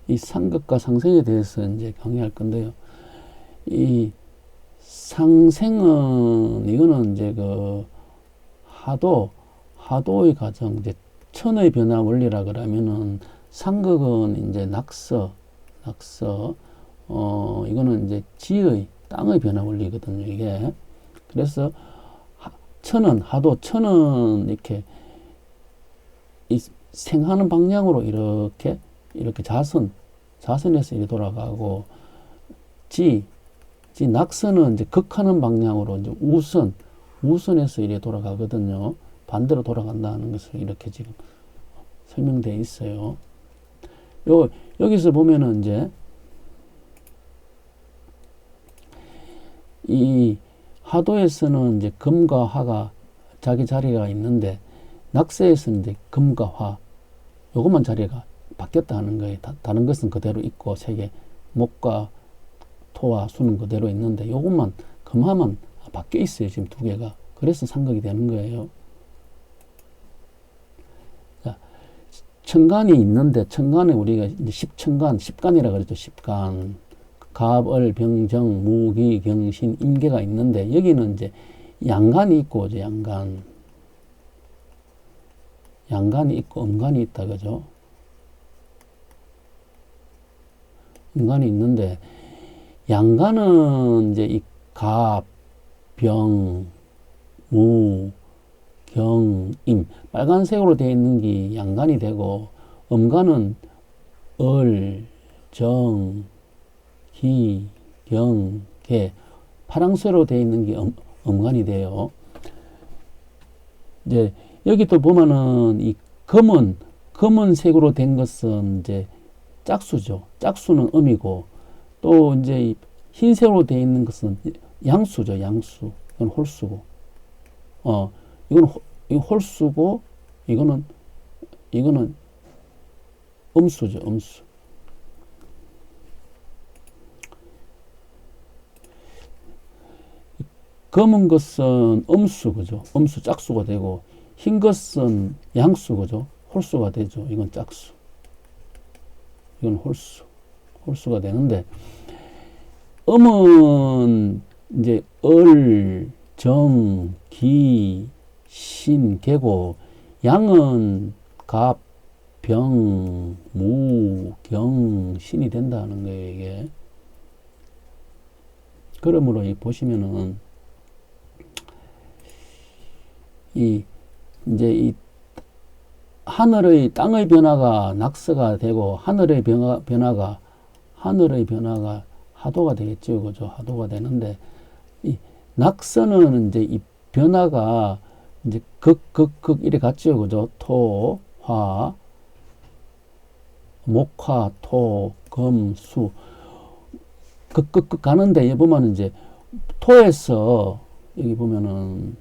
이 상극과 상생에 대해서 이제 강의할 건데요. 이 상생은 이거는 이제 그 하도의 과정 이제 천의 변화 원리라 그러면은 상극은 이제 낙서 이거는 이제 지의 땅의 변화 원리거든요. 이게 그래서 천은 이렇게 이 생하는 방향으로 이렇게 자선에서 이렇게 돌아가고 낙선은 이제 극하는 방향으로 이제 우선에서 이렇게 돌아가거든요. 반대로 돌아간다는 것을 이렇게 지금 설명되어 있어요. 여기서 보면은 이제 이 하도에서는 이제 금과 화가 자기 자리가 있는데 낙세에서는 이제 금과 화 요것만 자리가 바뀌었다 하는 거예요. 다른 것은 그대로 있고 세계 목과 토와 수는 그대로 있는데 요것만 금화만 바뀌어 있어요. 지금 두 개가. 그래서 상극이 되는 거예요. 자, 천간이 있는데 천간에 우리가 이제 십간이라 그러죠. 십간. 갑을 병정 무기 경신 임계가 있는데 여기는 이제 양간이 있고 이제 양간이 있고 음간이 있다 그죠? 음간이 있는데 양간은 이제 이 갑, 병, 무, 경, 임 빨간색으로 되어 있는 게 양간이 되고 음간은 을, 정, 기, 경, 개 파랑색으로 되어 있는 게 음간이 돼요. 이제 여기 또 보면은 이 검은색으로 된 것은 이제 짝수죠. 짝수는 음이고 또 이제 이 흰색으로 되어 있는 것은 양수죠. 양수. 이건 홀수고. 이건 홀수고 이거는 음수죠. 음수. 검은 것은 음수 그죠? 음수 짝수가 되고 흰 것은 양수 그죠? 홀수가 되죠. 이건 짝수. 이건 홀수가 되는데 음은 이제 을, 정, 기, 신, 개고 양은 갑, 병, 무, 경, 신이 된다는 거예요. 이게. 그러므로 보시면은 이제 이 하늘의 땅의 변화가 낙서가 되고 하늘의 변화가 하도가 되겠죠. 그죠? 하도가 되는데 이 낙서는 이제 이 변화가 이제 극 이래 갔죠. 그죠? 토, 화, 목화, 토, 금, 수 극 가는데 여기 보면 이제 토에서 여기 보면은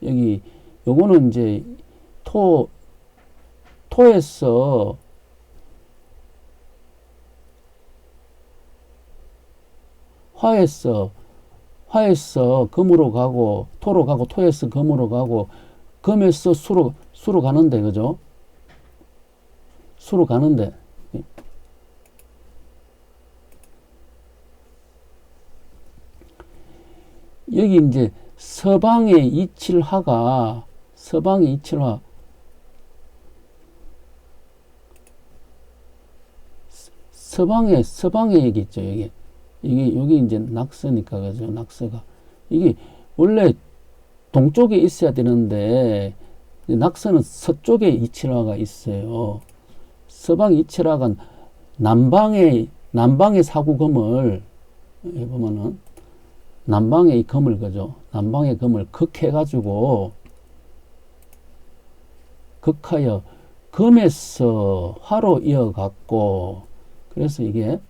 여기 요거는 이제 토에서 화에서 금으로 가고 토로 가고 토에서 금으로 가고 금에서 수로 가는데 그죠? 수로 가는데 여기 이제 서방의 이칠화가 서방의 얘기죠. 여기 이제 낙서니까 그죠? 낙서가 이게 원래 동쪽에 있어야 되는데 낙서는 서쪽에 이칠화가 있어요. 서방 이칠화가 남방의 사구금을 보면은 남방의 이 금을 그죠? 남방의 금을 극해가지고 극하여 금에서 화로 이어갔고 그래서 이게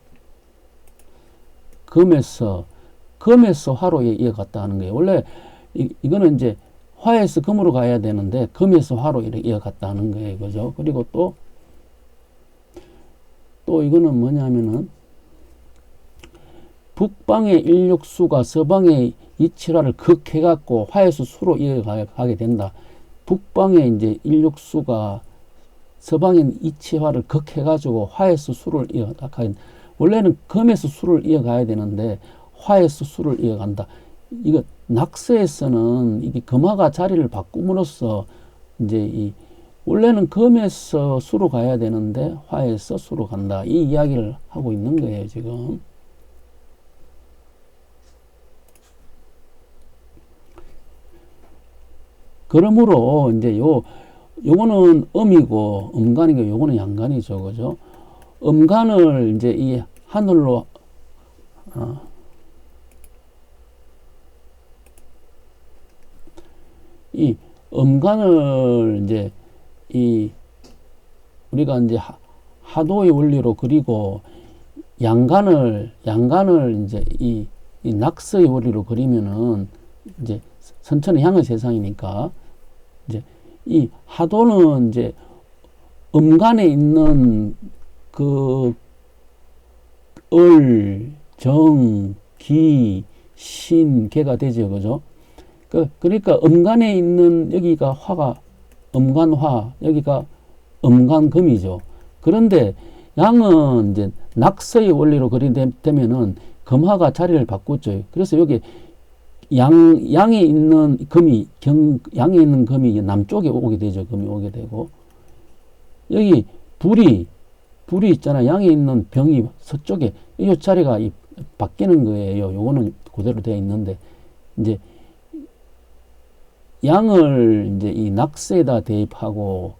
금에서 화로 이어갔다 하는 거예요. 원래 이거는 이제 화에서 금으로 가야 되는데 금에서 화로 이어갔다 하는 거예요. 그죠? 그리고 또 이거는 뭐냐면은 북방의 일육수가 서방의 이칠화를 극해갖고 화에서 수로 이어가게 된다. 북방의 이제 일육수가 서방의 이치화를 극해가지고 화에서 수를 이어가게 원래는 금에서 수를 이어가야 되는데 화에서 수를 이어간다. 이거 낙서에서는 이게 금화가 자리를 바꿈으로써 이제 원래는 금에서 수로 가야 되는데 화에서 수로 간다. 이 이야기를 하고 있는 거예요, 지금. 그러므로 이제 요거는 음이고 음간이고 요거는 양간이죠. 그죠? 음간을 이제 이 하늘로 이 음간을 이제 우리가 이제 하도의 원리로 그리고 양간을 이제 이 낙서의 원리로 그리면은 이제 선천의 향의 세상이니까 이제 이 하도는 이제 음간에 있는 그 정, 기, 신, 개가 되죠. 그죠? 그러니까 음간에 있는 여기가 화가 음간화, 여기가 음간금이죠. 그런데 양은 이제 낙서의 원리로 그리되면은 금화가 자리를 바꾸죠. 그래서 여기 양에 있는 금이 남쪽에 오게 되죠. 금이 오게 되고 여기 불이 있잖아. 양에 있는 병이 서쪽에 이 자리가 바뀌는 거예요. 요거는 그대로 되어 있는데 이제 양을 이제 이 낙서에다 대입하고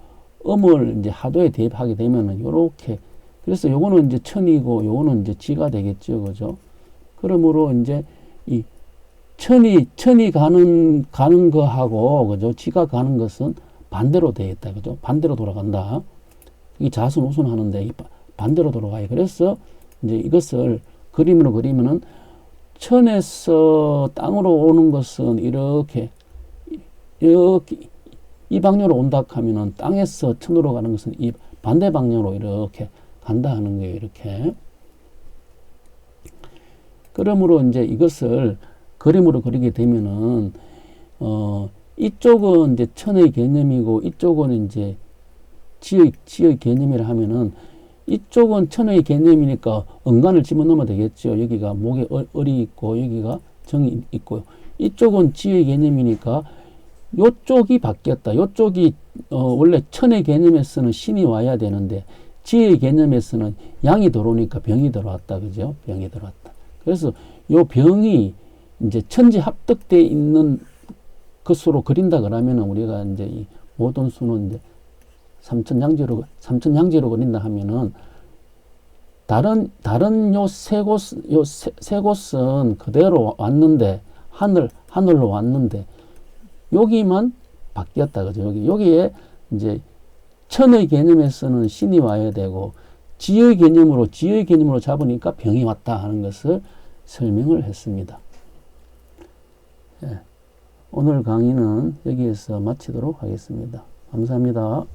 음을 이제 하도에 대입하게 되면은 요렇게 그래서 요거는 이제 천이고 요거는 이제 지가 되겠죠. 그죠? 그러므로 이제 이 천이 가는 거하고 그죠? 지가 가는 것은 반대로 되겠다. 그죠? 반대로 돌아간다. 이 자순 우순 하는데 반대로 돌아가요. 그래서 이제 이것을 그림으로 그리면은 천에서 땅으로 오는 것은 이렇게 이 방향으로 온다 하면은 땅에서 천으로 가는 것은 이 반대 방향으로 이렇게 간다 하는 거예요. 이렇게. 그러므로 이제 이것을 그림으로 그리게 되면은 이쪽은 이제 천의 개념이고 이쪽은 이제 지의 개념이라 하면은 이쪽은 천의 개념이니까 음간을 집어넣으면 되겠죠. 여기가 목에 을이 있고 여기가 정이 있고요. 이쪽은 지의 개념이니까 요쪽이 바뀌었다. 요쪽이 원래 천의 개념에서는 신이 와야 되는데 지의 개념에서는 양이 들어오니까 병이 들어왔다. 그죠? 병이 들어왔다. 그래서 요 병이 이제 천지 합득되어 있는 그 수로 그린다 그러면은 우리가 이제 이 모든 수는 이제 삼천양지로 그린다 하면은 다른 요 세 곳은 그대로 왔는데 하늘로 왔는데 여기만 바뀌었다 그죠? 여기에 이제 천의 개념에서는 신이 와야 되고 지의 개념으로 잡으니까 병이 왔다 하는 것을 설명을 했습니다. 예, 오늘 강의는 여기에서 마치도록 하겠습니다. 감사합니다.